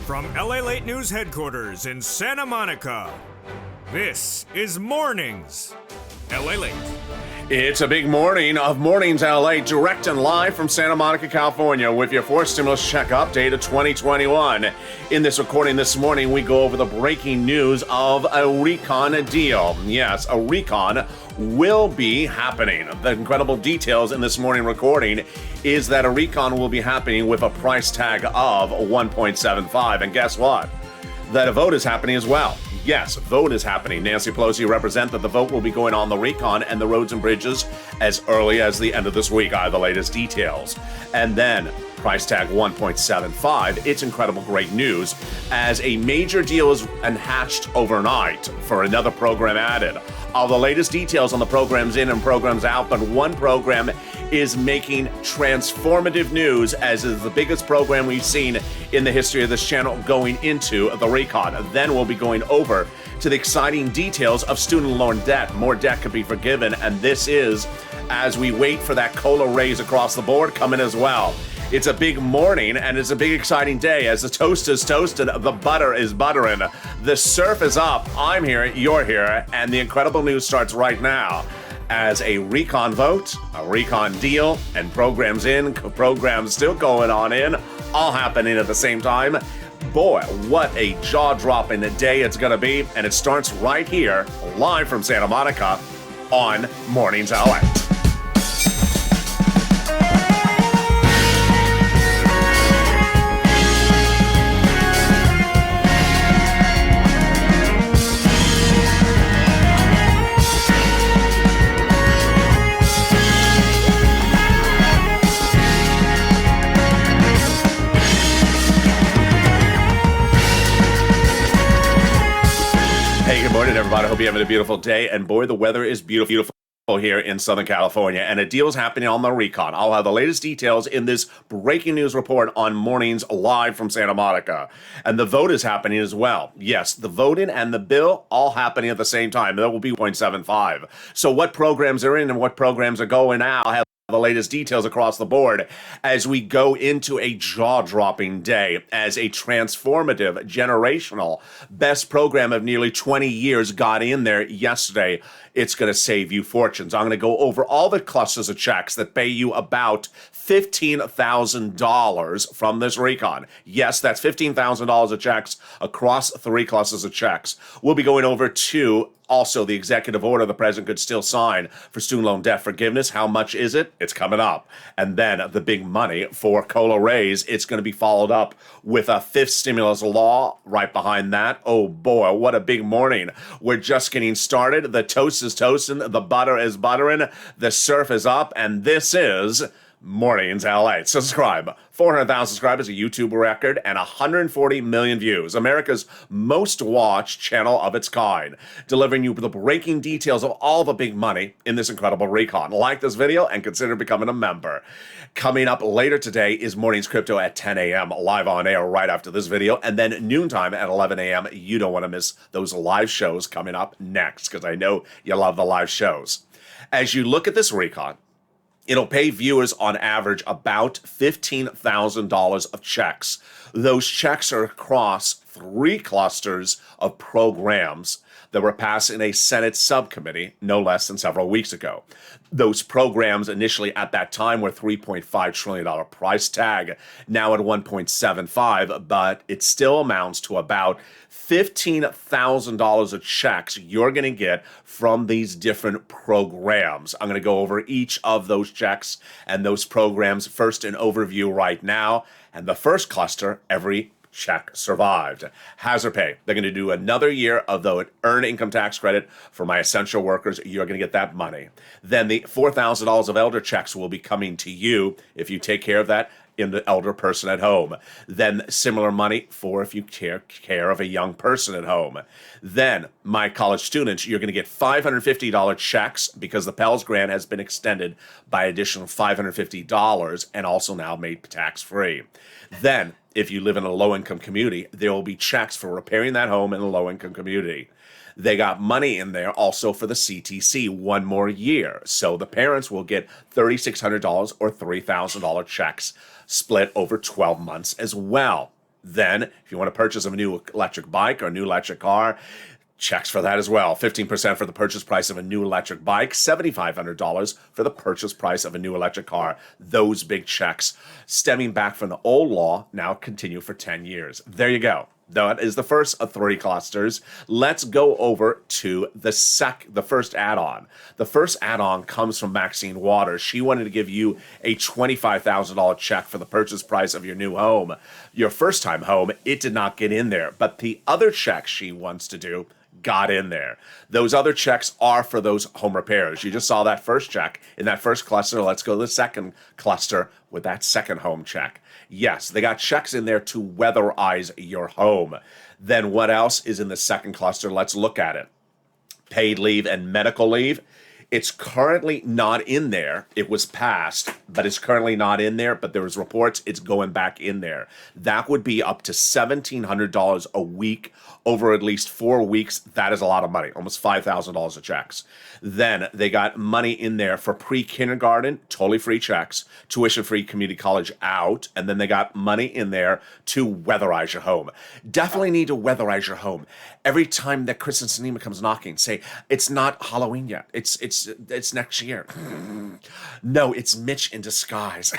From LALATE News headquarters in Santa Monica, this is Mornings LALATE. It's a big morning of Mornings LA, direct and live from Santa Monica, California, with your fourth stimulus check update of 2021. In this recording this morning, we go over the breaking news of a recon deal. Yes, a recon will be happening. The incredible details in this morning recording is that a recon will be happening with a price tag of 1.75. And guess what? That a vote is happening as well. Yes, vote is happening. Nancy Pelosi represents that the vote will be going on the recon and the roads and bridges as early as the end of this week. I have the latest details. And then price tag 1.75. It's incredible great news as a major deal is hatched overnight for another program added. All the latest details on the programs in and programs out, but one program is making transformative news as is the biggest program we've seen in the history of this channel going into the recon. Then we'll be going over to the exciting details of student loan debt. More debt could be forgiven, and this is as we wait for that COLA raise across the board coming as well. It's a big morning, and it's a big exciting day as the toast is toasted, the butter is buttering, the surf is up, I'm here, you're here, and the incredible news starts right now as a recon vote, a recon deal, and programs in, programs still going on in, all happening at the same time. Boy, what a jaw-dropping day it's going to be, and it starts right here, live from Santa Monica on Mornings LA. Hey, good morning, everybody. I hope you're having a beautiful day. And boy, the weather is beautiful here in Southern California. And a deal is happening on the recon. I'll have the latest details in this breaking news report on Mornings live from Santa Monica. And the vote is happening as well. Yes, the voting and the bill all happening at the same time. That will be 0.75. So what programs are in and what programs are going out? I'll have the latest details across the board as we go into a jaw-dropping day as a transformative, generational, best program of nearly 20 years got in there yesterday. It's going to save you fortunes. I'm going to go over all the clusters of checks that pay you about $15,000 from this recon. Yes, that's $15,000 of checks across 3 clusters of checks. We'll be going over to also the executive order the president could still sign for student loan debt forgiveness. How much is it? It's coming up. And then the big money for COLA raise. It's going to be followed up with a 5th stimulus law right behind that. Oh boy, what a big morning. We're just getting started. The toast is toasting. The butter is buttering. The surf is up. And this is Mornings LA. Subscribe. 400,000 subscribers, a YouTube record, and 140 million views. America's most watched channel of its kind, delivering you the breaking details of all the big money in this incredible recon. Like this video and consider becoming a member. Coming up later today is Mornings Crypto at 10 a.m. live on air right after this video, and then noontime at 11 a.m. You don't want to miss those live shows coming up next because I know you love the live shows. As you look at this recon, it'll pay viewers on average about $15,000 of checks. Those checks are across 3 clusters of programs that were passed in a Senate subcommittee no less than several weeks ago. Those programs initially at that time were $3.5 trillion price tag, now at 1.75, but it still amounts to about $15,000 of checks you're going to get from these different programs. I'm going to go over each of those checks and those programs first in overview right now. And the first cluster, every check survived. Hazard pay. They're going to do another year of the earned income tax credit for my essential workers. You're going to get that money. Then the $4,000 of elder checks will be coming to you if you take care of that in the elder person at home. Then similar money for if you take care of a young person at home. Then my college students, you're going to get $550 checks because the Pell Grant has been extended by additional $550 and also now made tax-free. Then if you live in a low-income community, there will be checks for repairing that home in a low-income community. They got money in there also for the CTC one more year. So the parents will get $3,600 or $3,000 checks split over 12 months as well. Then, if you want to purchase a new electric bike or a new electric car, checks for that as well. 15% for the purchase price of a new electric bike, $7,500 for the purchase price of a new electric car. Those big checks stemming back from the old law now continue for 10 years. There you go. That is the first of 3 clusters. Let's go over to the first add-on. The first add-on comes from Maxine Waters. She wanted to give you a $25,000 check for the purchase price of your new home. Your first-time home, it did not get in there. But the other check she wants to do got in there. Those other checks are for those home repairs. You just saw that first check in that first cluster. Let's go to the second cluster with that second home check. Yes, they got checks in there to weatherize your home. Then what else is in the second cluster? Let's look at it. Paid leave and medical leave. It's currently not in there. It was passed, but it's currently not in there. But there was reports it's going back in there. That would be up to $1,700 a week over at least 4 weeks. That is a lot of money, almost $5,000 of checks. Then they got money in there for pre-kindergarten, totally free checks, tuition-free community college out, and then they got money in there to weatherize your home. Definitely need to weatherize your home. Every time that Chris and Sinema comes knocking, say, it's not Halloween yet. It's next year. No, it's Mitch in disguise.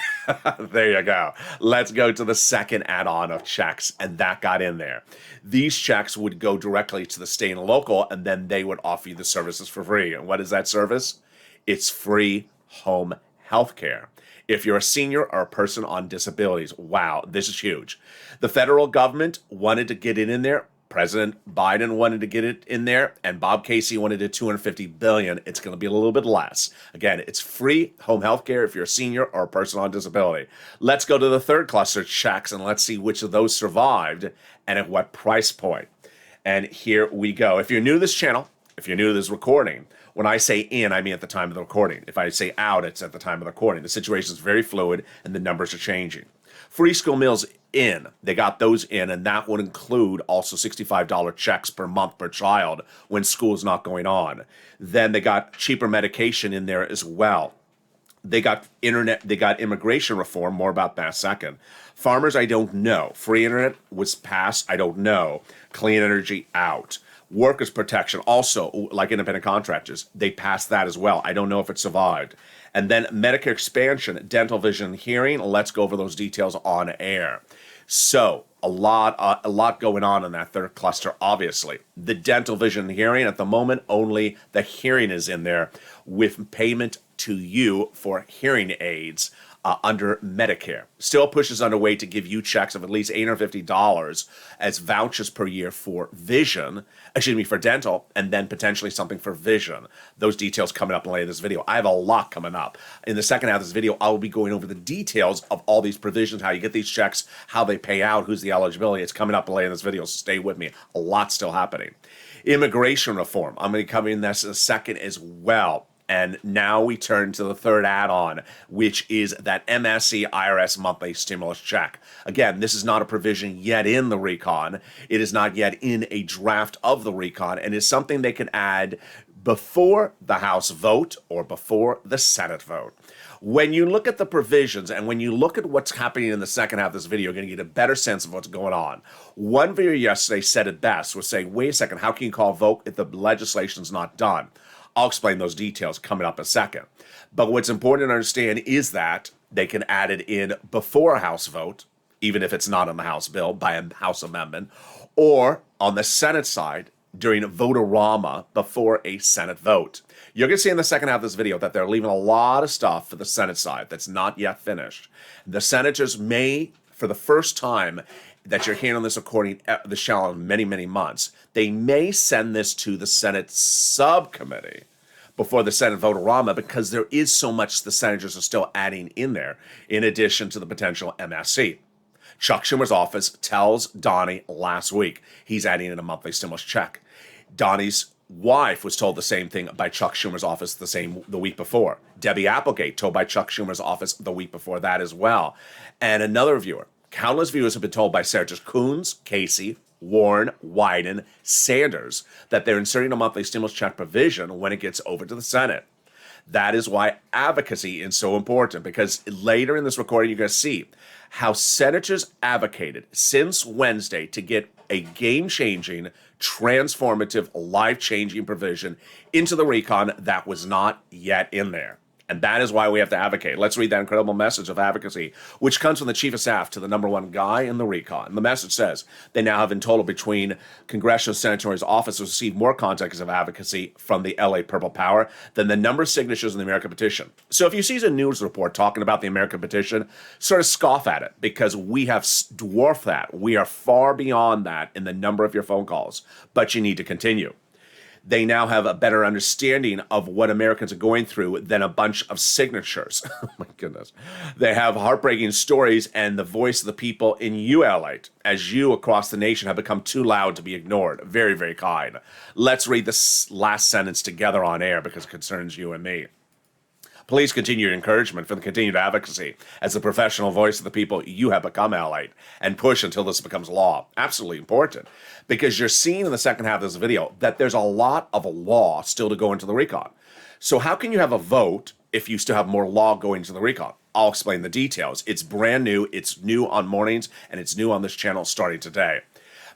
There you go. Let's go to the second add-on of checks, and that got in there. These checks would go directly to the state and local, and then they would offer you the services for free. And what is that service? It's free home health care. If you're a senior or a person on disabilities, wow, this is huge. The federal government wanted to get it in there. President Biden wanted to get it in there, and Bob Casey wanted it $250 billion. It's going to be a little bit less. Again, it's free home health care if you're a senior or a person on disability. Let's go to the third cluster, checks, and let's see which of those survived and at what price point. And here we go. If you're new to this channel, if you're new to this recording, when I say in, I mean at the time of the recording. If I say out, it's at the time of the recording. The situation is very fluid, and the numbers are changing. Free school meals in. They got those in, and that would include also $65 checks per month per child when school's not going on. Then they got cheaper medication in there as well. They got internet, they got immigration reform, more about that second. Farmers, I don't know. Free internet was passed, I don't know. Clean energy out. Workers' protection, also, like independent contractors, they passed that as well. I don't know if it survived. And then Medicare expansion, dental, vision, and hearing. Let's go over those details on air. So a lot going on in that third cluster, obviously. The dental, vision, and hearing, at the moment, only the hearing is in there with payment to you for hearing aids under Medicare. Still pushes underway to give you checks of at least $850 as vouchers per year for vision, for dental, and then potentially something for vision. Those details coming up later in this video. I have a lot coming up. In the second half of this video, I will be going over the details of all these provisions, how you get these checks, how they pay out, who's the eligibility. It's coming up later in this video, so stay with me. A lot still happening. Immigration reform. I'm going to come in this in a second as well. And now we turn to the third add-on, which is that MSC IRS monthly stimulus check. Again, this is not a provision yet in the recon. It is not yet in a draft of the recon, and is something they can add before the House vote or before the Senate vote. When you look at the provisions and when you look at what's happening in the second half of this video, you're going to get a better sense of what's going on. One video yesterday said it best, was saying, wait a second, how can you call a vote if the legislation's not done? I'll explain those details coming up in a second. But what's important to understand is that they can add it in before a House vote, even if it's not on the House bill, by a House amendment, or on the Senate side during a vote-a-rama before a Senate vote. You're going to see in the second half of this video that they're leaving a lot of stuff for the Senate side that's not yet finished. The senators may, for the first time that you're hearing on this recording, the channel in many, many months, they may send this to the Senate subcommittee before the Senate vote-a-rama because there is so much the senators are still adding in there, in addition to the potential MSC. Chuck Schumer's office tells Donnie last week he's adding in a monthly stimulus check. Donnie's wife was told the same thing by Chuck Schumer's office the week before. Debbie Applegate told by Chuck Schumer's office the week before that as well. And another viewer. Countless viewers have been told by Senators Coons, Casey, Warren, Wyden, Sanders that they're inserting a monthly stimulus check provision when it gets over to the Senate. That is why advocacy is so important, because later in this recording, you're going to see how senators advocated since Wednesday to get a game-changing, transformative, life-changing provision into the recon that was not yet in there. And that is why we have to advocate. Let's read that incredible message of advocacy, which comes from the chief of staff to the number one guy in the recon. The message says they now have in total between congressional senators' offices received more contacts of advocacy from the LA Purple Power than the number of signatures in the American Petition. So if you see a news report talking about the American Petition, sort of scoff at it, because we have dwarfed that. We are far beyond that in the number of your phone calls, but you need to continue. They now have a better understanding of what Americans are going through than a bunch of signatures. Oh my goodness. They have heartbreaking stories and the voice of the people in you, LALATE, as you across the nation have become too loud to be ignored. Very, very kind. Let's read this last sentence together on air because it concerns you and me. Please continue your encouragement for the continued advocacy as the professional voice of the people you have become, LALATE, and push until this becomes law. Absolutely important, because you're seeing in the second half of this video that there's a lot of law still to go into the recon. So how can you have a vote if you still have more law going into the recon? I'll explain the details. It's brand new, it's new on mornings, and it's new on this channel starting today.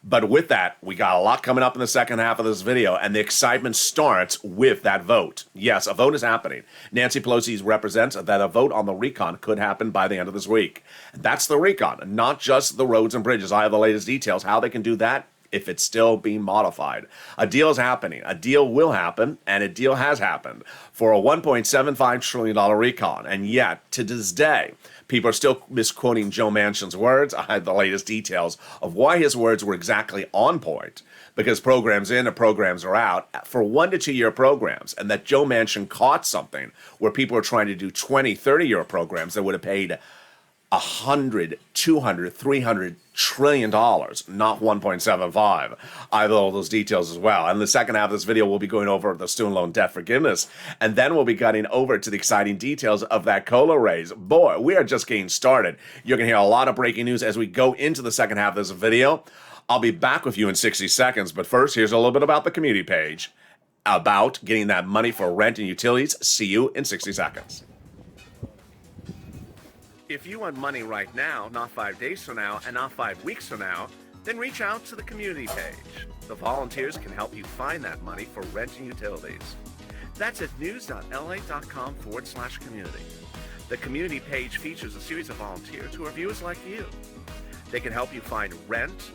But with that, we got a lot coming up in the second half of this video, and the excitement starts with that vote. Yes, a vote is happening. Nancy Pelosi represents that a vote on the recon could happen by the end of this week. That's the recon, not just the roads and bridges. I have the latest details, how they can do that if it's still being modified. A deal is happening. A deal will happen, and a deal has happened for a $1.75 trillion recon. And yet, to this day, people are still misquoting Joe Manchin's words. I have the latest details of why his words were exactly on point, because programs in and programs are out for 1 to 2 year programs, and that Joe Manchin caught something where people are trying to do 20, 30 year programs that would have paid $100, $200, $300 trillion, not 1.75. I have all those details as well. And the second half of this video, we'll be going over the student loan debt forgiveness, and then we'll be getting over to the exciting details of that COLA raise. Boy, we are just getting started. You're going to hear a lot of breaking news as we go into the second half of this video. I'll be back with you in 60 seconds, but first, here's a little bit about the community page, about getting that money for rent and utilities. See you in 60 seconds. If you want money right now, not 5 days from now, and not 5 weeks from now, then reach out to the community page. The volunteers can help you find that money for rent and utilities. That's at news.la.com/community. The community page features a series of volunteers who are viewers like you. They can help you find rent,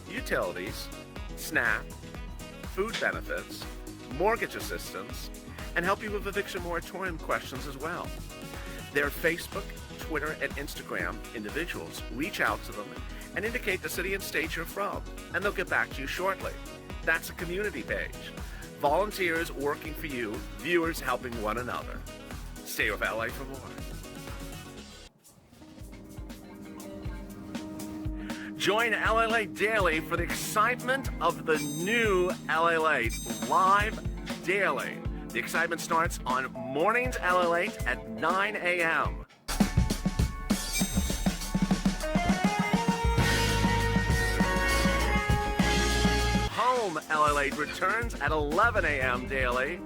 utilities, SNAP, food benefits, mortgage assistance, and help you with eviction moratorium questions as well. Their Facebook, Twitter, and Instagram individuals reach out to them and indicate the city and state you're from, and they'll get back to you shortly. That's a community page. Volunteers working for you, viewers helping one another. Stay with LA for more. Join LALATE Daily for the excitement of the new LALATE live daily. The excitement starts on Mornings LALATE at 9 a.m. Home LALATE returns at 11 a.m. daily.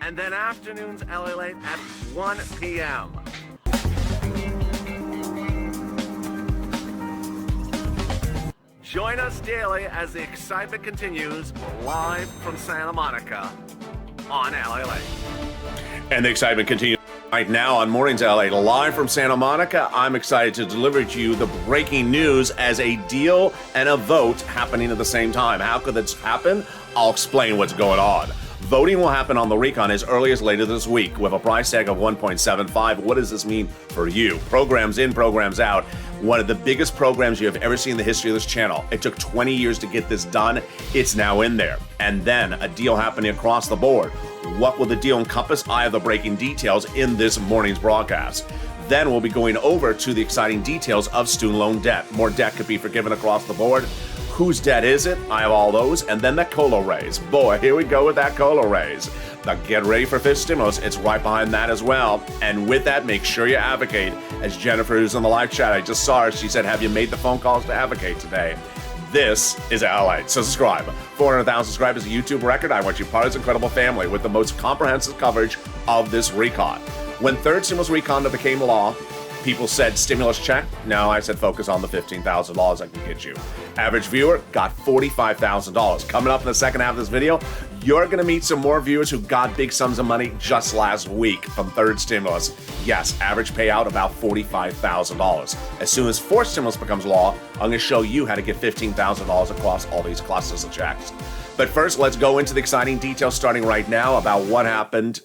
And then afternoons LALATE at 1 p.m. Join us daily as the excitement continues live from Santa Monica on LALATE. And the excitement continues right now on Mornings LALATE, live from Santa Monica. I'm excited to deliver to you the breaking news as a deal and a vote happening at the same time. How could this happen? I'll explain what's going on. Voting will happen on the recon as early as later this week with a price tag of $1.75. What does this mean for you? Programs in, programs out. One of the biggest programs you have ever seen in the history of this channel. It took 20 years to get this done. It's now in there. And then a deal happening across the board. What will the deal encompass? I have the breaking details in this morning's broadcast. Then we'll be going over to the exciting details of student loan debt. More debt could be forgiven across the board. Whose debt is it? I have all those. And then that COLA raise. Boy, here we go with that COLA raise. Now get ready for fifth stimulus. It's right behind that as well. And with that, make sure you advocate. As Jennifer, who's on the live chat, I just saw her. She said, have you made the phone calls to advocate today? This is LALATE. Subscribe. 400,000 subscribers, a YouTube record. I want you part of this incredible family with the most comprehensive coverage of this recon. When third stimulus recon became law, people said stimulus check. No, I said focus on the $15,000 I can get you. Average viewer got $45,000. Coming up in the second half of this video, you're going to meet some more viewers who got big sums of money just last week from third stimulus. Yes, average payout about $45,000. As soon as fourth stimulus becomes law, I'm going to show you how to get $15,000 across all these clusters of checks. But first, let's go into the exciting details starting right now about what happened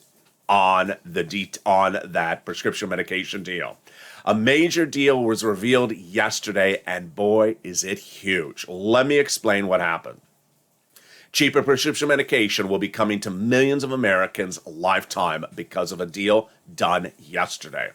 on that prescription medication deal. A major deal was revealed yesterday, and boy, is it huge. Let me explain what happened. Cheaper prescription medication will be coming to millions of Americans lifetime because of a deal done yesterday.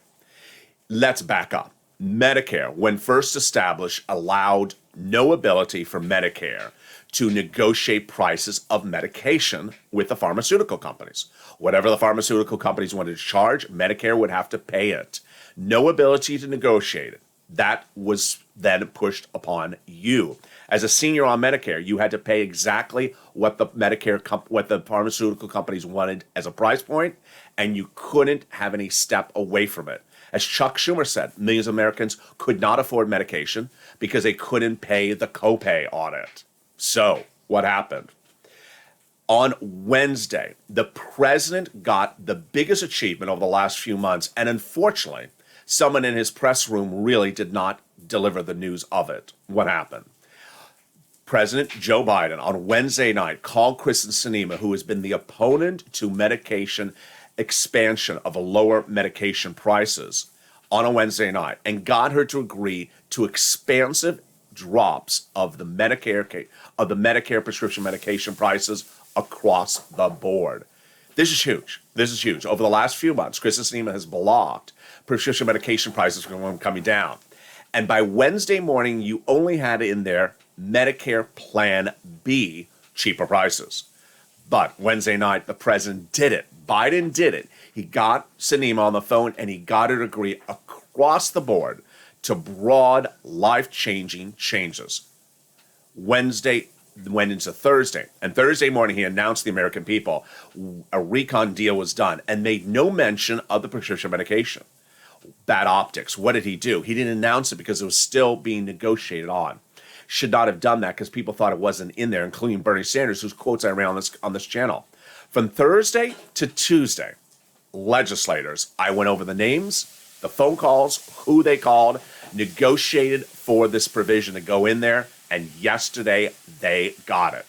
Let's back up. Medicare, when first established, allowed no ability for Medicare to negotiate prices of medication with the pharmaceutical companies. Whatever the pharmaceutical companies wanted to charge, Medicare would have to pay it. No ability to negotiate it. That was then pushed upon you. As a senior on Medicare, you had to pay exactly what the pharmaceutical companies wanted as a price point, and you couldn't have any step away from it. As Chuck Schumer said, millions of Americans could not afford medication because they couldn't pay the copay on it. So, what happened? On Wednesday, the president got the biggest achievement over the last few months, and unfortunately, someone in his press room really did not deliver the news of it. What happened? President Joe Biden on Wednesday night called Kristen Sinema, who has been the opponent to medication expansion of lower medication prices, on a Wednesday night, and got her to agree to expansive drops of the Medicare prescription medication prices across the board. This is huge. This is huge. Over the last few months, Kristen Sinema has blocked prescription medication prices from coming down. And by Wednesday morning, you only had in there Medicare Plan B cheaper prices. But Wednesday night, the president did it. Biden did it. He got Sinema on the phone, and he got her to agree across the board to broad, life-changing changes. Wednesday went into Thursday, and Thursday morning he announced to the American people a recon deal was done and made no mention of the prescription medication. Bad optics. What did he do? He didn't announce it because it was still being negotiated on. Should not have done that because people thought it wasn't in there, including Bernie Sanders, whose quotes I ran on this channel. From Thursday to Tuesday, legislators, I went over the names, the phone calls, who they called, negotiated for this provision to go in there, and yesterday they got it.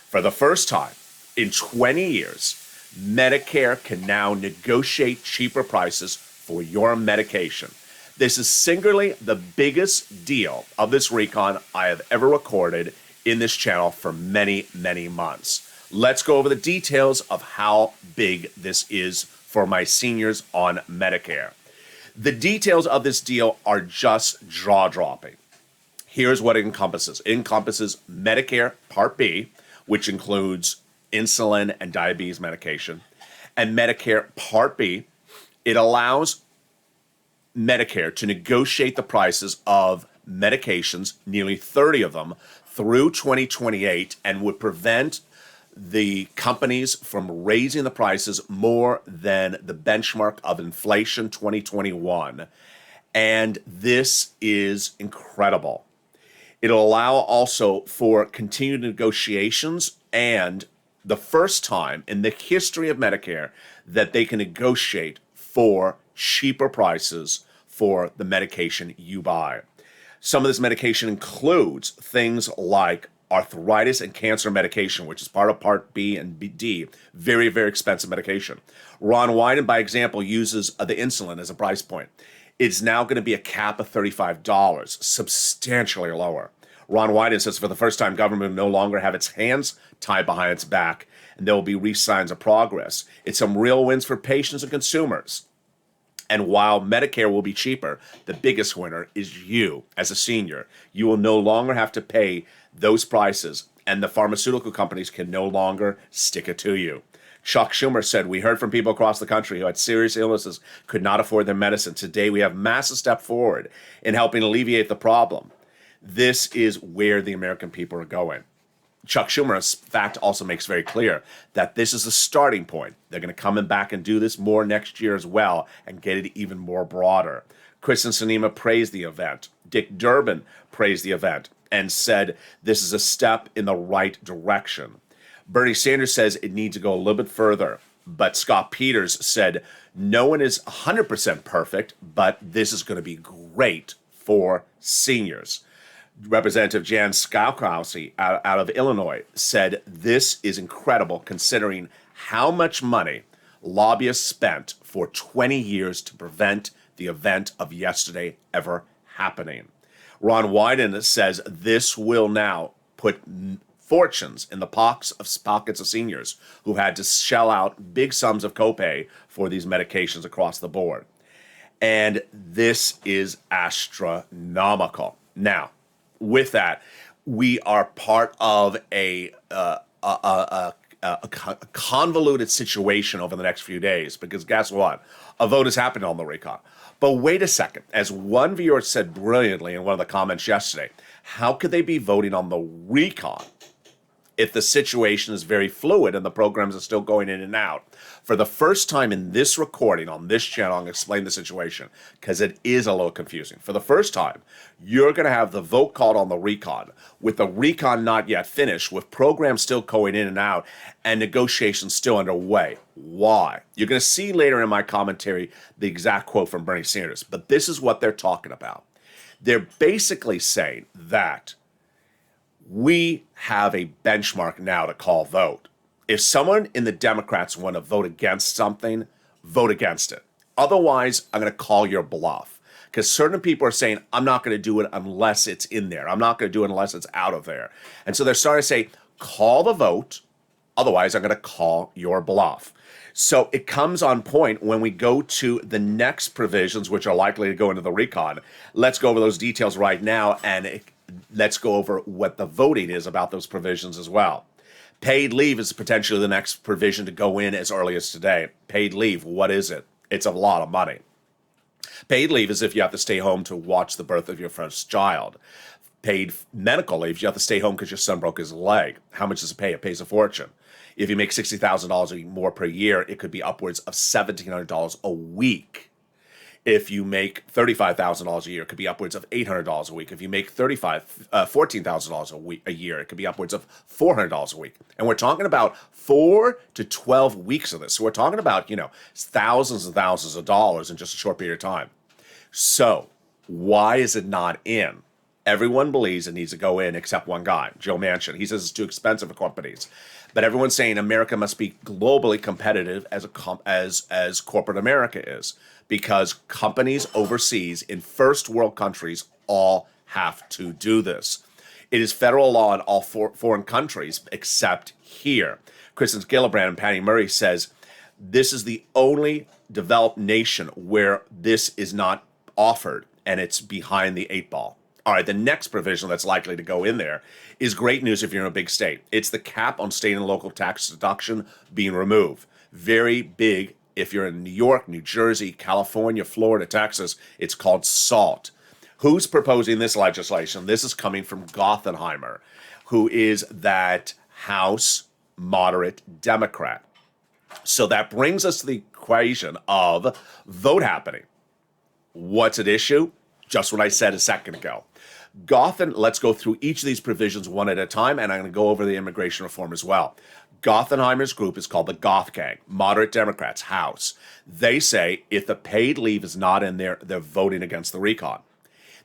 For the first time in 20 years, Medicare can now negotiate cheaper prices for your medication. This is singularly the biggest deal of this recon I have ever recorded in this channel for many, many months. Let's go over the details of how big this is for my seniors on Medicare. The details of this deal are just jaw-dropping. Here's what it encompasses. It encompasses Medicare Part B, which includes insulin and diabetes medication, and Medicare Part B. It allows Medicare to negotiate the prices of medications, nearly 30 of them, through 2028, and would prevent the companies from raising the prices more than the benchmark of inflation 2021. And this is incredible. It'll allow also for continued negotiations and the first time in the history of Medicare that they can negotiate for cheaper prices for the medication you buy. Some of this medication includes things like arthritis and cancer medication, which is part of Part B and D. Very, very expensive medication. Ron Wyden, by example, uses the insulin as a price point. It's now going to be a cap of $35, substantially lower. Ron Wyden says for the first time, government will no longer have its hands tied behind its back, and there will be signs of progress. It's some real wins for patients and consumers. And while Medicare will be cheaper, the biggest winner is you as a senior. You will no longer have to pay those prices, and the pharmaceutical companies can no longer stick it to you. Chuck Schumer said, "We heard from people across the country who had serious illnesses, could not afford their medicine. Today, we have massive step forward in helping alleviate the problem." This is where the American people are going. Chuck Schumer, in fact, also makes very clear that this is a starting point. They're going to come back and do this more next year as well and get it even more broader. Kristen Sinema praised the event. Dick Durbin praised the event and said this is a step in the right direction. Bernie Sanders says it needs to go a little bit further. But Scott Peters said no one is 100% perfect, but this is going to be great for seniors. Representative Jan Skowkowski out of Illinois said this is incredible considering how much money lobbyists spent for 20 years to prevent the event of yesterday ever happening. Ron Wyden says this will now put fortunes in the pockets of seniors who had to shell out big sums of copay for these medications across the board. And this is astronomical. Now, with that, we are part of a convoluted situation over the next few days because guess what? A vote is happening on the recon. But wait a second. As one viewer said brilliantly in one of the comments yesterday, how could they be voting on the recon if the situation is very fluid and the programs are still going in and out? For the first time in this recording on this channel, I'm going to explain the situation because it is a little confusing. For the first time, you're going to have the vote called on the recon, with the recon not yet finished, with programs still going in and out, and negotiations still underway. Why? You're going to see later in my commentary the exact quote from Bernie Sanders, but this is what they're talking about. They're basically saying that we have a benchmark now to call vote. If someone in the Democrats want to vote against something, vote against it. Otherwise, I'm going to call your bluff. Because certain people are saying, I'm not going to do it unless it's in there. I'm not going to do it unless it's out of there. And so they're starting to say, call the vote. Otherwise, I'm going to call your bluff. So it comes on point when we go to the next provisions, which are likely to go into the recon. Let's go over those details right now, and let's go over what the voting is about those provisions as well. Paid leave is potentially the next provision to go in as early as today. Paid leave, what is it? It's a lot of money. Paid leave is if you have to stay home to watch the birth of your first child. Paid medical leave, you have to stay home because your son broke his leg. How much does it pay? It pays a fortune. If you make $60,000 or more per year, it could be upwards of $1,700 a week. If you make $35,000 a year, it could be upwards of $800 a week. If you make $14,000 a year, it could be upwards of $400 a week. And we're talking about 4 to 12 weeks of this. So we're talking about, thousands and thousands of dollars in just a short period of time. So why is it not in? Everyone believes it needs to go in except one guy, Joe Manchin. He says it's too expensive for companies. But everyone's saying America must be globally competitive as corporate America is, because companies overseas in first world countries all have to do this. It is federal law in all foreign countries except here. Kristen Gillibrand and Patty Murray says this is the only developed nation where this is not offered, and it's behind the 8 ball. All right, the next provision that's likely to go in there is great news if you're in a big state. It's the cap on state and local tax deduction being removed. Very big if you're in New York, New Jersey, California, Florida, Texas. It's called SALT. Who's proposing this legislation? This is coming from Gothenheimer, who is that House moderate Democrat. So that brings us to the equation of vote happening. What's at issue? Just what I said a second ago. Let's go through each of these provisions one at a time, and I'm going to go over the immigration reform as well. Gothenheimer's group is called the Goth Gang, moderate Democrats, House. They say if the paid leave is not in there, they're voting against the recon.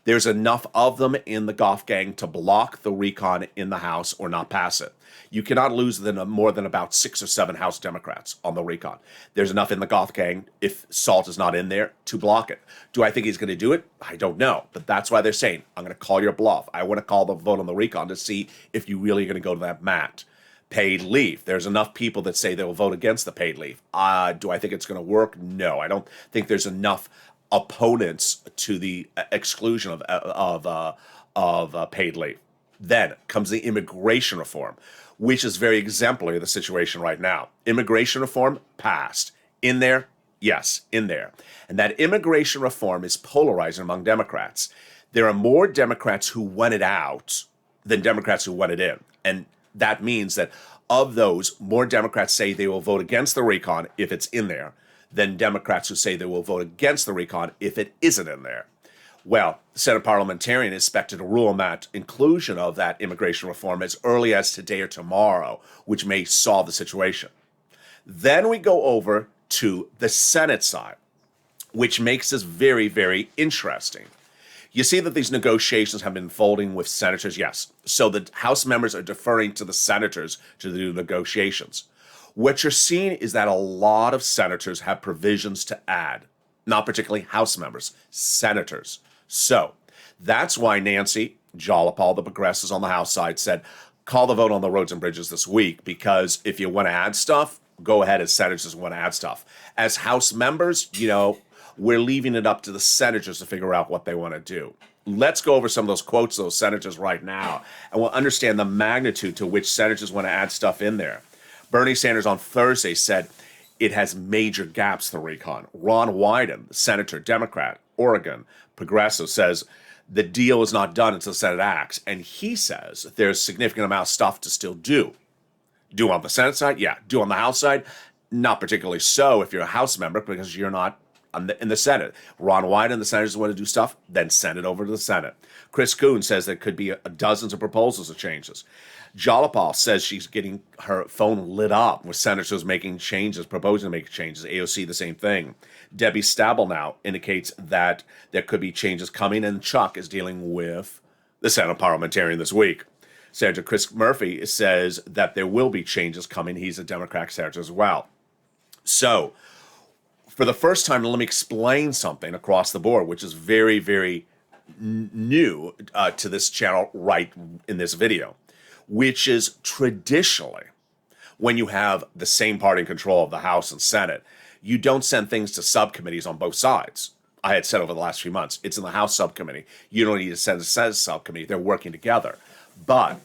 There's enough of them in the Goth Gang to block the recon in the House or not pass it. You cannot lose more than about 6 or 7 House Democrats on the recon. There's enough in the Goth Gang, if SALT is not in there, to block it. Do I think he's going to do it? I don't know. But that's why they're saying, I'm going to call your bluff. I want to call the vote on the recon to see if you really are going to go to that mat. Paid leave. There's enough people that say they will vote against the paid leave. Do I think it's going to work? No, I don't think there's enough opponents to the exclusion of paid leave. Then comes the immigration reform, which is very exemplary of the situation right now. Immigration reform passed. In there? Yes, in there. And that immigration reform is polarizing among Democrats. There are more Democrats who want it out than Democrats who want it in. And that means that of those, more Democrats say they will vote against the recon if it's in there than Democrats who say they will vote against the recon if it isn't in there. Well, the Senate parliamentarian is expected to rule on that inclusion of that immigration reform as early as today or tomorrow, which may solve the situation. Then we go over to the Senate side, which makes this very, very interesting. You see that these negotiations have been unfolding with senators, yes. So the House members are deferring to the senators to do negotiations. What you're seeing is that a lot of senators have provisions to add, not particularly House members, senators. So that's why Nancy Jolopal, the progressives on the House side, said, call the vote on the roads and bridges this week, because if you want to add stuff, go ahead as senators want to add stuff. As House members, we're leaving it up to the senators to figure out what they want to do. Let's go over some of those quotes of those senators right now, and we'll understand the magnitude to which senators want to add stuff in there. Bernie Sanders on Thursday said it has major gaps, the recon. Ron Wyden, senator, Democrat, Oregon, progressive, says the deal is not done until the Senate acts, and he says there's a significant amount of stuff to still do. Do on the Senate side? Yeah. Do on the House side? Not particularly so if you're a House member, because you're not in the Senate. Ron Wyden and the senators want to do stuff, then send it over to the Senate. Chris Coons says there could be dozens of proposals of changes. Jolopal says she's getting her phone lit up with senators making changes, proposing to make changes. AOC, the same thing. Debbie Stabenow indicates that there could be changes coming, and Chuck is dealing with the Senate parliamentarian this week. Senator Chris Murphy says that there will be changes coming. He's a Democratic senator as well. So, for the first time, let me explain something across the board, which is very, very new to this channel right in this video, which is traditionally, when you have the same party in control of the House and Senate, you don't send things to subcommittees on both sides. I had said over the last few months, it's in the House subcommittee. You don't need to send it to the Senate subcommittee. They're working together. But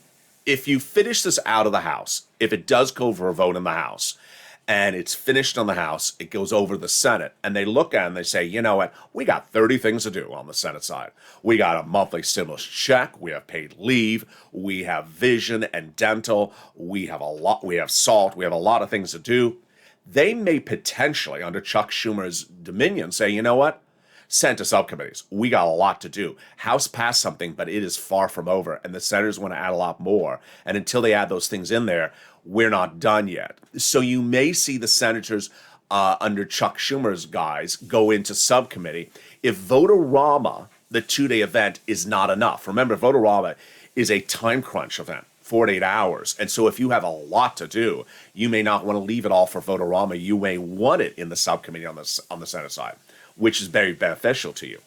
if you finish this out of the House, if it does go for a vote in the House, and it's finished on the House, it goes over to the Senate, and they look at it and they say, you know what, we got 30 things to do on the Senate side. We got a monthly stimulus check, we have paid leave, we have vision and dental, we have SALT, we have a lot of things to do. They may potentially, under Chuck Schumer's dominion, say, you know what, send to subcommittees. We got a lot to do. House passed something, but it is far from over, and the senators want to add a lot more. And until they add those things in there, we're not done yet. So you may see the senators under Chuck Schumer's guys go into subcommittee if Vote-A-Rama, the two-day event, is not enough. Remember, Vote-A-Rama is a time crunch event, 4 to 8 hours. And so if you have a lot to do, you may not want to leave it all for Vote-A-Rama. You may want it in the subcommittee on the Senate side, which is very beneficial to you.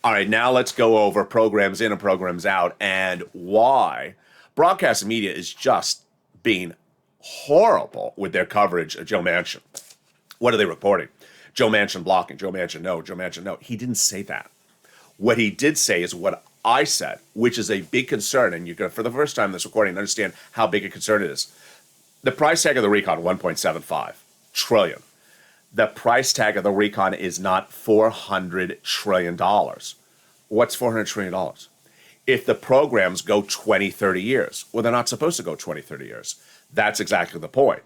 All right, now let's go over programs in and programs out and why broadcast media is just being horrible with their coverage of Joe Manchin. What are they reporting? Joe Manchin blocking, Joe Manchin no, Joe Manchin no. He didn't say that. What he did say is what I said, which is a big concern, and you're going to, for the first time in this recording, understand how big a concern it is. The price tag of the recon, $1.75 trillion. The price tag of the recon is not $400 trillion. What's $400 trillion? If the programs go 20, 30 years, well, they're not supposed to go 20, 30 years. That's exactly the point.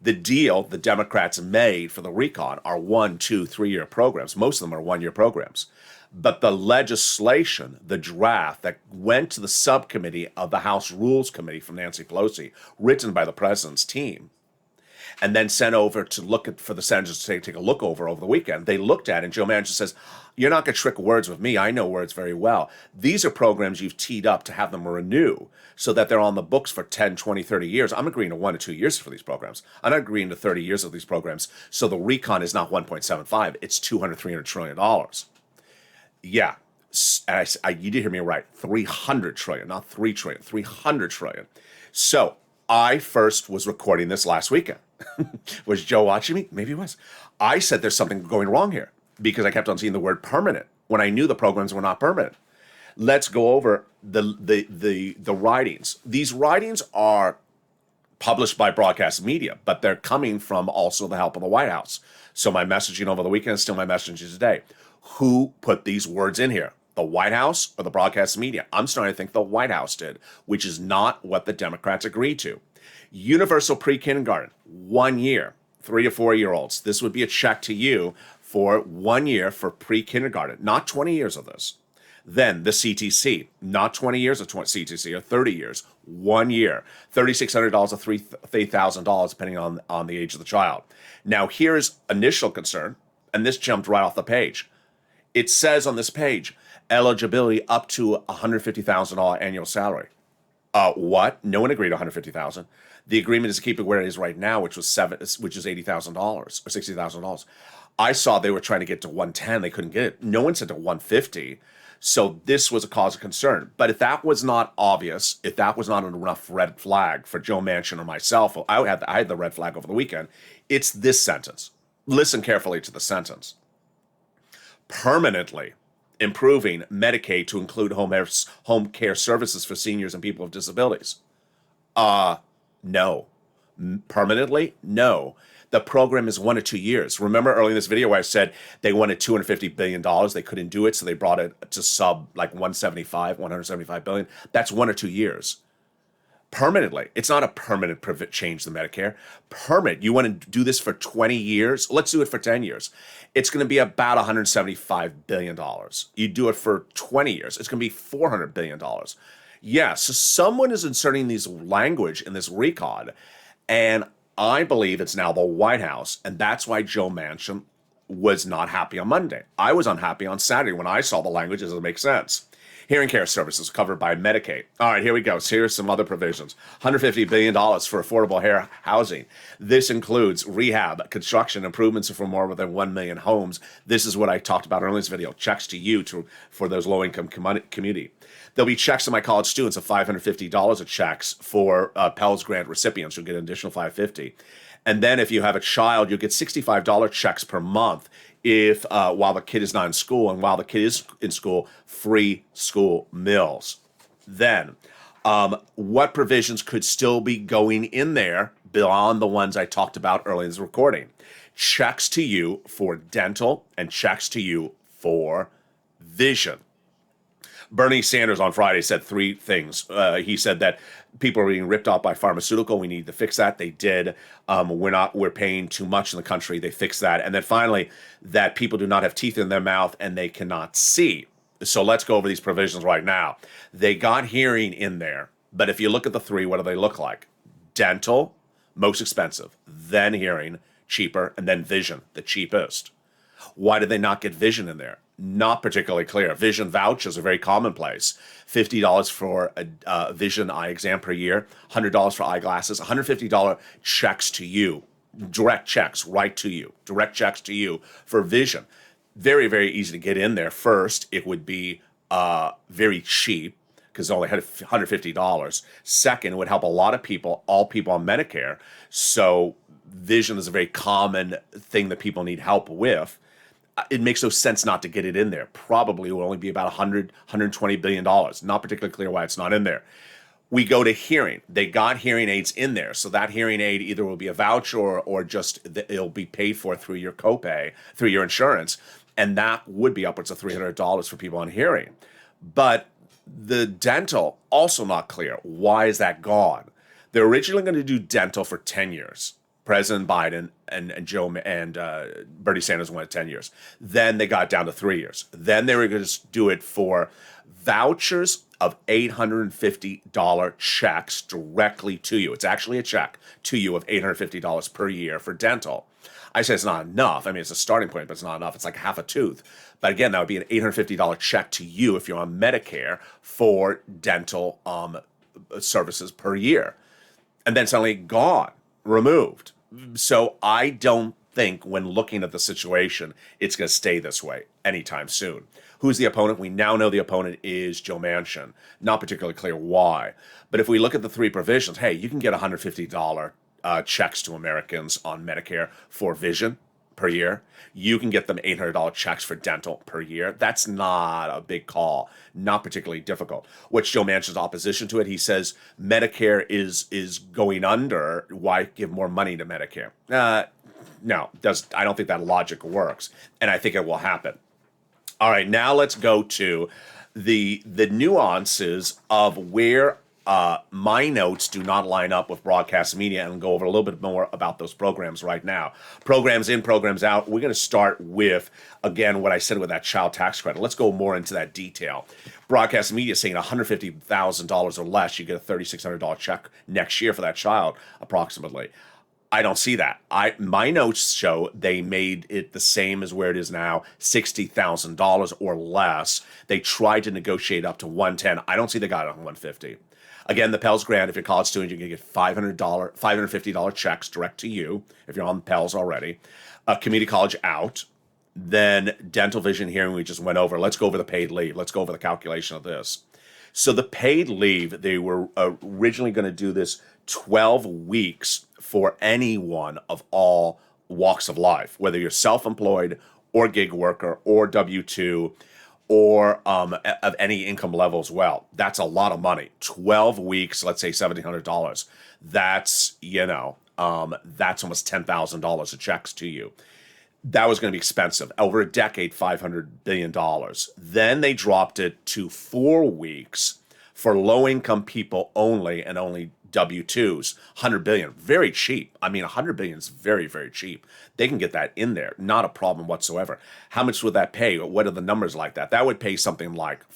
The deal the Democrats made for the recon are 1, 2, 3-year programs. Most of them are 1-year programs. But the legislation, the draft that went to the subcommittee of the House Rules Committee from Nancy Pelosi, written by the president's team, and then sent over to for the senators to take a look over the weekend. They looked at it, and Joe Manchin says, you're not going to trick words with me. I know words very well. These are programs you've teed up to have them renew so that they're on the books for 10, 20, 30 years. I'm agreeing to 1 to 2 years for these programs. I'm not agreeing to 30 years of these programs. So the recon is not 1.75. It's $200, $300 trillion. Yeah, you did hear me right. $300 trillion, not $3 trillion, $300 trillion. So I first was recording this last weekend. Was Joe watching me? Maybe he was. I said there's something going wrong here because I kept on seeing the word permanent when I knew the programs were not permanent. Let's go over the writings. These writings are published by broadcast media, but they're coming from also the help of the White House. So my messaging over the weekend is still my messaging today. Who put these words in here? The White House or the broadcast media? I'm starting to think the White House did, which is not what the Democrats agreed to. Universal pre-kindergarten, 1 year, 3 to 4 year olds. This would be a check to you for 1 year for pre-kindergarten, not 20 years of this. Then the CTC, not 20 years of CTC or 30 years, 1 year, $3,600 or $3,000 depending on the age of the child. Now here's initial concern, and this jumped right off the page. It says on this page, eligibility up to $150,000 annual salary. What? No one agreed to $150,000. The agreement is to keep it where it is right now, which is $80,000 or $60,000. I saw they were trying to get to 110. They couldn't get it. No one said to 150. So this was a cause of concern. But if that was not obvious, if that was not enough red flag for Joe Manchin or myself, I had the red flag over the weekend. It's this sentence. Listen carefully to the sentence. Permanently improving Medicaid to include home care services for seniors and people with disabilities. No. Permanently? No. The program is 1 to 2 years. Remember earlier in this video where I said they wanted $250 billion. They couldn't do it, so they brought it to sub like 175 billion. That's 1 or 2 years. Permanently. It's not a permanent change to Medicare. Permanent. You want to do this for 20 years? Let's do it for 10 years. It's going to be about $175 billion. You do it for 20 years. It's going to be $400 billion. Yes, so someone is inserting these language in this recon, and I believe it's now the White House, and that's why Joe Manchin was not happy on Monday. I was unhappy on Saturday when I saw the language. Does it make sense? Hearing care services covered by Medicaid. All right, here we go. So here's some other provisions. $150 billion for affordable housing. This includes rehab, construction, improvements for more than 1 million homes. This is what I talked about earlier in this video. Checks to you for those low-income community. There'll be checks to my college students of $550 of checks for Pell's Grant recipients. You'll get an additional $550. And then if you have a child, you'll get $65 checks per month if while the kid is not in school, and while the kid is in school, free school meals. Then, what provisions could still be going in there beyond the ones I talked about earlier in this recording? Checks to you for dental and checks to you for vision. Bernie Sanders on Friday said 3 things. He said that people are being ripped off by pharmaceutical. We need to fix that. They did. We're paying too much in the country. They fixed that. And then finally, that people do not have teeth in their mouth and they cannot see. So let's go over these provisions right now. They got hearing in there, but if you look at the 3, what do they look like? Dental, most expensive, then hearing, cheaper, and then vision, the cheapest. Why did they not get vision in there? Not particularly clear. Vision vouchers are very commonplace. $50 for a vision eye exam per year, $100 for eyeglasses, $150 checks to you, direct checks right to you, direct checks to you for vision. Very, very easy to get in there. First, it would be very cheap because it only had $150. Second, it would help a lot of people, all people on Medicare. So vision is a very common thing that people need help with. It makes no sense not to get it in there. Probably will only be about $120 billion. Not particularly clear why it's not in there. We go to hearing. They got hearing aids in there. So that hearing aid either will be a voucher or just it'll be paid for through your copay, through your insurance. And that would be upwards of $300 for people on hearing. But the dental, also not clear. Why is that gone? They're originally going to do dental for 10 years. President Biden and Joe and Bernie Sanders wanted 10 years. Then they got down to 3 years. Then they were going to do it for vouchers of $850 checks directly to you. It's actually a check to you of $850 per year for dental. I say it's not enough. I mean, it's a starting point, but it's not enough. It's like half a tooth. But again, that would be an $850 check to you if you're on Medicare for dental services per year. And then suddenly gone, removed. So I don't think when looking at the situation, it's going to stay this way anytime soon. Who's the opponent? We now know the opponent is Joe Manchin. Not particularly clear why. But if we look at the three provisions, hey, you can get $150 checks to Americans on Medicare for vision per year. You can get them $800 checks for dental per year. That's not a big call, not particularly difficult. What's Joe Manchin's opposition to it? He says Medicare is going under. Why give more money to Medicare? No, I don't think that logic works, and I think it will happen. All right, now let's go to the nuances of where my notes do not line up with broadcast media, and go over a little bit more about those programs right now. Programs in, programs out. We're going to start with, again, what I said with that child tax credit. Let's go more into that detail. Broadcast media saying $150,000 or less, you get a $3,600 check next year for that child, approximately. I don't see that. My notes show they made it the same as where it is now, $60,000 or less. They tried to negotiate up to $110,000. I don't see they got it on $150,000. Again, the Pell's grant, if you're a college student, you're going to get $550 checks direct to you if you're on Pell's already. Community college out. Then dental vision hearing we just went over. Let's go over the paid leave. Let's go over the calculation of this. So the paid leave, they were originally going to do this 12 weeks for anyone of all walks of life, whether you're self-employed or gig worker or W-2 or of any income level as well. That's a lot of money. 12 weeks, let's say $1,700. That's, that's almost $10,000 of checks to you. That was going to be expensive. Over a decade, $500 billion. Then they dropped it to 4 weeks for low-income people only, and only W-2s. $100 billion, very cheap. I mean, $100 billion is very, very cheap. They can get that in there, not a problem whatsoever. How much would that pay? What are the numbers like that? That would pay something like up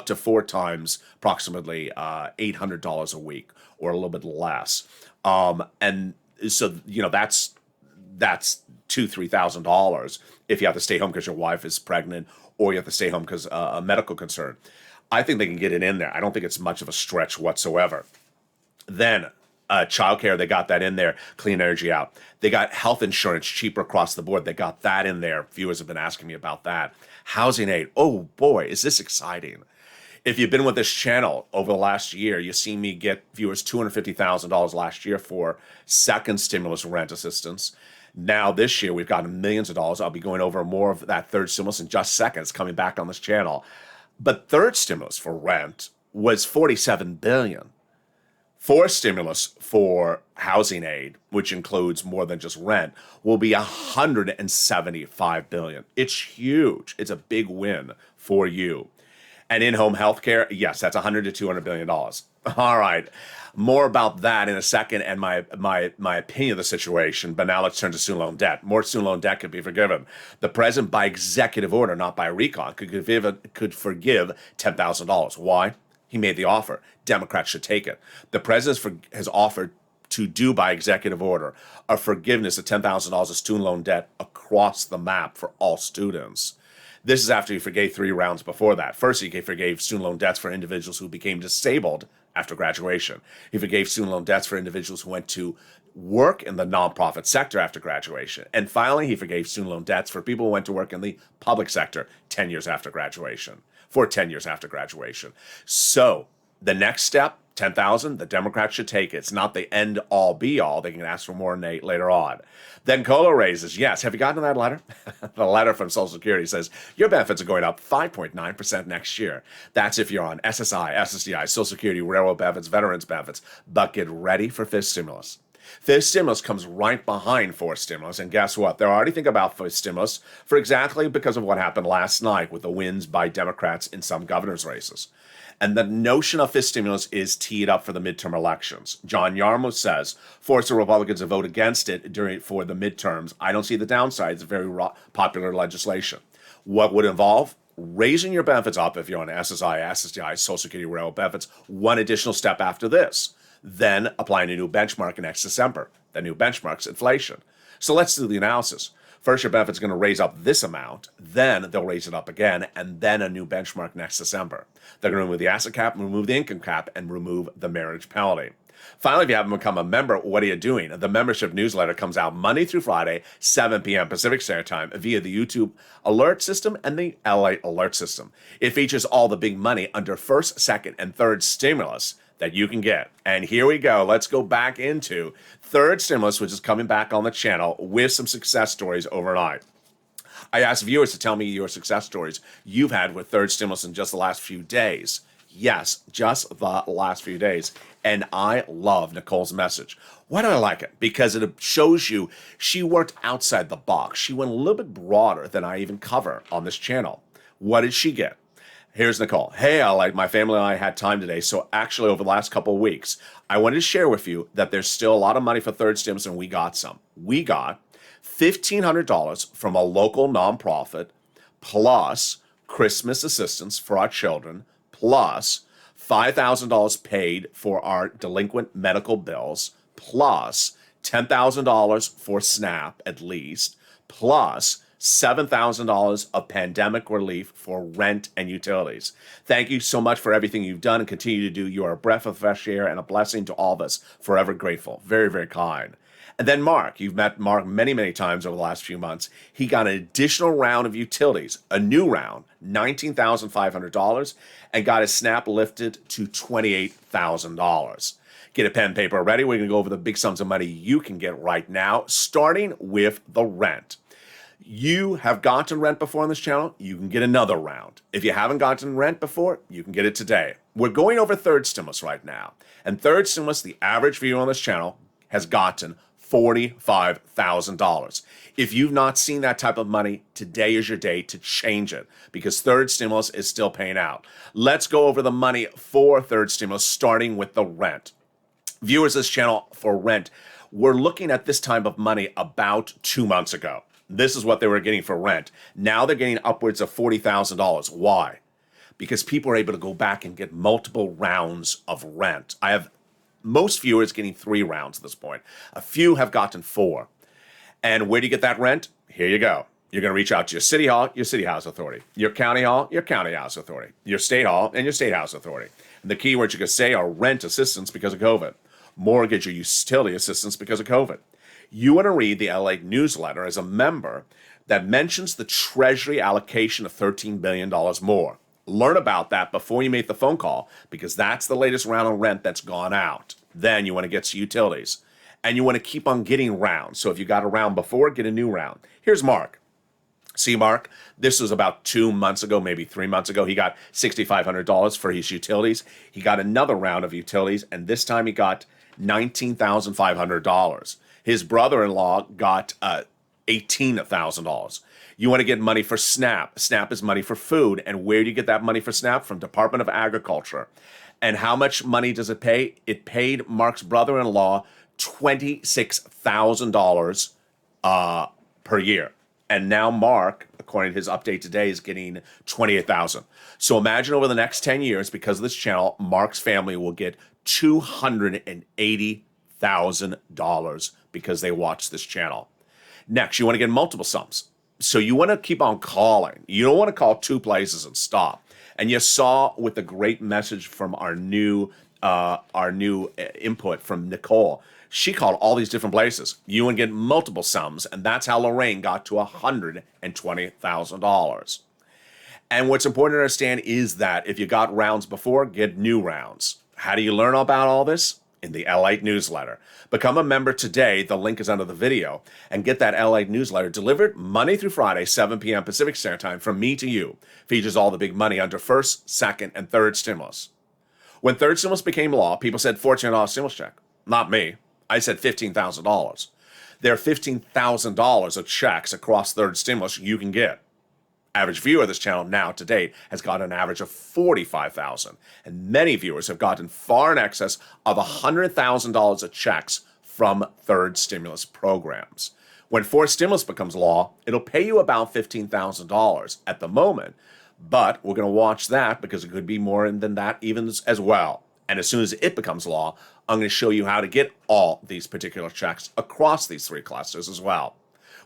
to four times, approximately $800 a week, or a little bit less. And so, that's $2,000-$3,000 if you have to stay home because your wife is pregnant, or you have to stay home because a medical concern. I think they can get it in there. I don't think it's much of a stretch whatsoever. Then childcare, they got that in there. Clean energy out. They got health insurance cheaper across the board. They got that in there. Viewers have been asking me about that. Housing aid. Oh boy, is this exciting. If you've been with this channel over the last year, you've seen me get viewers $250,000 last year for second stimulus rent assistance. Now this year, we've gotten millions of dollars. I'll be going over more of that third stimulus in just seconds, coming back on this channel. But third stimulus for rent was $47 billion. Fourth stimulus for housing aid, which includes more than just rent, will be $175 billion. It's huge. It's a big win for you. And in-home healthcare, yes, that's $100 to $200 billion. All right. More about that in a second, and my opinion of the situation. But now let's turn to student loan debt. More student loan debt could be forgiven. The president, by executive order, not by recon, could forgive $10,000. Why? He made the offer. Democrats should take it. The president has offered to do, by executive order, a forgiveness of $10,000 of student loan debt across the map for all students. This is after he forgave 3 rounds before that. First, he forgave student loan debts for individuals who became disabled after graduation. He forgave student loan debts for individuals who went to work in the nonprofit sector after graduation. And finally, he forgave student loan debts for people who went to work in the public sector 10 years after graduation. So the next step, $10,000, the Democrats should take it. It's not the end all be all. They can ask for more later on. Then COLA raises. Yes. Have you gotten that letter? The letter from Social Security says your benefits are going up 5.9% next year. That's if you're on SSI, SSDI, Social Security, railroad benefits, veterans benefits. But get ready for fifth stimulus. Fifth stimulus comes right behind fourth stimulus. And guess what? They're already thinking about fifth stimulus for exactly because of what happened last night with the wins by Democrats in some governor's races. And the notion of fifth stimulus is teed up for the midterm elections. John Yarmuth says, force the Republicans to vote against it for the midterms. I don't see the downside. It's very popular legislation. What would involve? Raising your benefits up if you're on SSI, SSDI, Social Security, railroad benefits, one additional step after this. Then applying a new benchmark next December. The new benchmark's inflation. So let's do the analysis. First, your benefit's going to raise up this amount, then they'll raise it up again, and then a new benchmark next December. They're going to remove the asset cap, remove the income cap, and remove the marriage penalty. Finally, if you haven't become a member, what are you doing? The membership newsletter comes out Monday through Friday, 7 p.m. Pacific Standard Time via the YouTube alert system and the LALATE alert system. It features all the big money under first, second, and third stimulus that you can get. And here we go. Let's go back into third stimulus, which is coming back on the channel with some success stories overnight. I asked viewers to tell me your success stories you've had with third stimulus in just the last few days. Yes, just the last few days. And I love Nicole's message. Why do I like it? Because it shows you she worked outside the box. She went a little bit broader than I even cover on this channel. What did she get? Here's Nicole. Hey, my family and I had time today, so actually over the last couple of weeks, I wanted to share with you that there's still a lot of money for third stimulus, and we got some. We got $1,500 from a local nonprofit, plus Christmas assistance for our children, plus $5,000 paid for our delinquent medical bills, plus $10,000 for SNAP at least, plus $7,000 of pandemic relief for rent and utilities. Thank you so much for everything you've done and continue to do. You are a breath of fresh air and a blessing to all of us. Forever grateful. Very, very kind. And then Mark, you've met Mark many, many times over the last few months. He got an additional round of utilities, a new round, $19,500, and got his SNAP lifted to $28,000. Get a pen and paper ready. We're going to go over the big sums of money you can get right now, starting with the rent. You have gotten rent before on this channel, you can get another round. If you haven't gotten rent before, you can get it today. We're going over third stimulus right now. And third stimulus, the average viewer on this channel has gotten $45,000. If you've not seen that type of money, today is your day to change it because third stimulus is still paying out. Let's go over the money for third stimulus, starting with the rent. Viewers of this channel for rent, we're looking at this type of money about 2 months ago. This is what they were getting for rent. Now they're getting upwards of $40,000. Why? Because people are able to go back and get multiple rounds of rent. I have most viewers getting 3 rounds at this point. A few have gotten 4. And where do you get that rent? Here you go. You're going to reach out to your city hall, your city house authority, your county hall, your county house authority, your state hall, and your state house authority. And the keywords you can say are rent assistance because of COVID, mortgage or utility assistance because of COVID. You want to read the LA newsletter as a member that mentions the Treasury allocation of $13 billion more. Learn about that before you make the phone call because that's the latest round of rent that's gone out. Then you want to get to utilities. And you want to keep on getting rounds. So if you got a round before, get a new round. Here's Mark. See, Mark, this was about 2 months ago, maybe 3 months ago. He got $6,500 for his utilities. He got another round of utilities, and this time he got $19,500. His brother-in-law got $18,000. You want to get money for SNAP. SNAP is money for food. And where do you get that money for SNAP? From Department of Agriculture. And how much money does it pay? It paid Mark's brother-in-law $26,000 per year. And now Mark, according to his update today, is getting $28,000. So imagine over the next 10 years, because of this channel, Mark's family will get $280,000 because they watch this channel. Next, you want to get multiple sums. So you want to keep on calling. You don't want to call 2 places and stop. And you saw with the great message from our new input from Nicole, she called all these different places. You want to get multiple sums, and that's how Lorraine got to $120,000. And what's important to understand is that if you got rounds before, get new rounds. How do you learn about all this? In the LALATE newsletter. Become a member today. The link is under the video. And get that LALATE newsletter delivered Monday through Friday, 7 p.m. Pacific Standard Time from me to you. Features all the big money under first, second, and third stimulus. When third stimulus became law, people said $1,400 stimulus check. Not me. I said $15,000. There are $15,000 of checks across third stimulus you can get. Average viewer of this channel now to date has got an average of $45,000, and many viewers have gotten far in excess of $100,000 of checks from third stimulus programs. When fourth stimulus becomes law, it'll pay you about $15,000 at the moment, but we're going to watch that because it could be more than that even as well. And as soon as it becomes law, I'm going to show you how to get all these particular checks across these 3 clusters as well.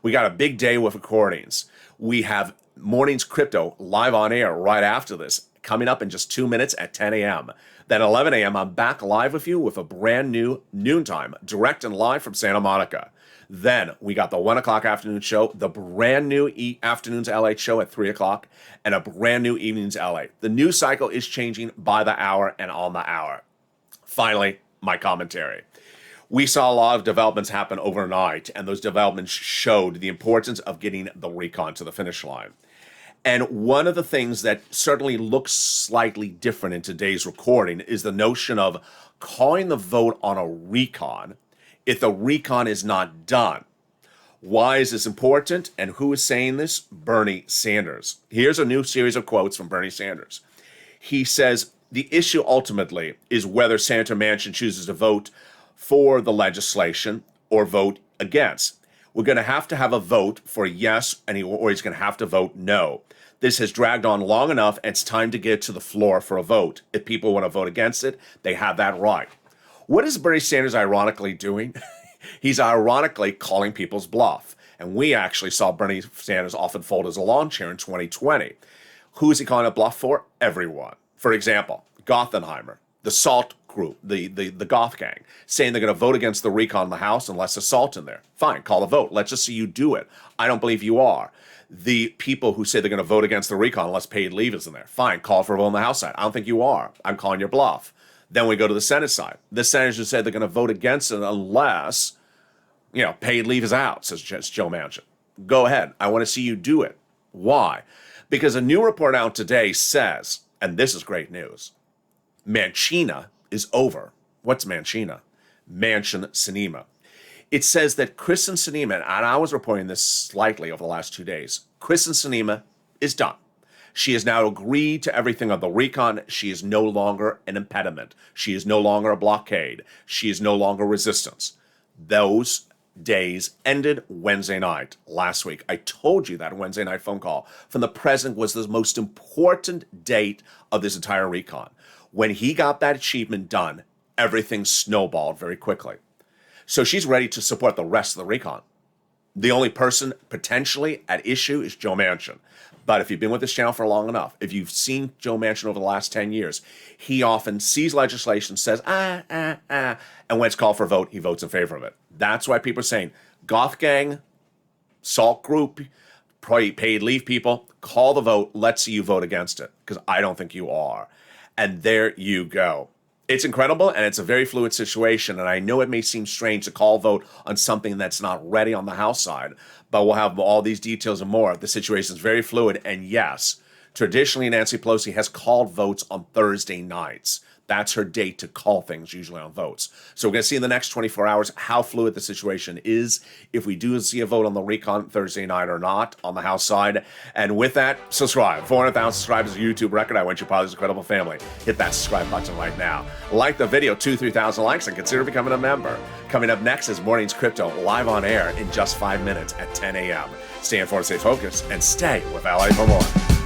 We got a big day with recordings. We have Mornings Crypto live on air right after this. coming up in just 2 minutes at 10 a.m. Then 11 a.m., I'm back live with you with a brand new noontime, direct and live from Santa Monica. Then we got the 1 o'clock afternoon show, the brand new Afternoons LA show at 3 o'clock, and a brand new Evenings LA. The news cycle is changing by the hour and on the hour. Finally, my commentary. We saw a lot of developments happen overnight, and those developments showed the importance of getting the recon to the finish line. And one of the things that certainly looks slightly different in today's recording is the notion of calling the vote on a recon if the recon is not done. Why is this important? And who is saying this? Bernie Sanders. Here's a new series of quotes from Bernie Sanders. He says, the issue ultimately is whether Senator Manchin chooses to vote for the legislation or vote against. We're going to have a vote for yes, or he's going to have to vote no. This has dragged on long enough, and it's time to get to the floor for a vote. If people want to vote against it, they have that right. What is Bernie Sanders ironically doing? He's ironically calling people's bluff. And we actually saw Bernie Sanders often fold as a lawn chair in 2020. Who is he calling a bluff for? Everyone. For example, Gothenheimer, the SALT group, the goth gang, saying they're going to vote against the recon in the House unless there's salt in there. Fine, call the vote. Let's just see you do it. I don't believe you are. The people who say they're going to vote against the recon unless paid leave is in there. Fine, call for a vote on the House side. I don't think you are. I'm calling your bluff. Then we go to the Senate side. The senators who said they're going to vote against it unless, paid leave is out, says Joe Manchin. Go ahead. I want to see you do it. Why? Because a new report out today says, and this is great news, Mancina is over. What's Mancina? Manchin Sinema. It says that Kristen Sinema, and I was reporting this slightly over the last 2 days, Kristen Sinema is done. She has now agreed to everything on the recon. She is no longer an impediment. She is no longer a blockade. She is no longer resistance. Those days ended Wednesday night last week. I told you that Wednesday night phone call from the president was the most important date of this entire recon. When he got that achievement done, everything snowballed very quickly. So she's ready to support the rest of the recon. The only person potentially at issue is Joe Manchin. But if you've been with this channel for long enough, if you've seen Joe Manchin over the last 10 years, he often sees legislation, says, and when it's called for a vote, he votes in favor of it. That's why people are saying, goth gang, SALT group, paid leave people, call the vote, let's see you vote against it, because I don't think you are. And there you go. It's incredible, and it's a very fluid situation, and I know it may seem strange to call vote on something that's not ready on the House side, but we'll have all these details and more. The situation is very fluid, and yes, traditionally Nancy Pelosi has called votes on Thursday nights. That's her date to call things, usually on votes. So we're going to see in the next 24 hours how fluid the situation is, if we do see a vote on the recon Thursday night or not on the House side. And with that, subscribe. 400,000 subscribers is a YouTube record. I want you part of this incredible family. Hit that subscribe button right now. Like the video, 2,000-3,000 likes, and consider becoming a member. Coming up next is Mornings Crypto, live on air in just 5 minutes at 10 a.m. Stay informed, stay focused, and stay with LA for more.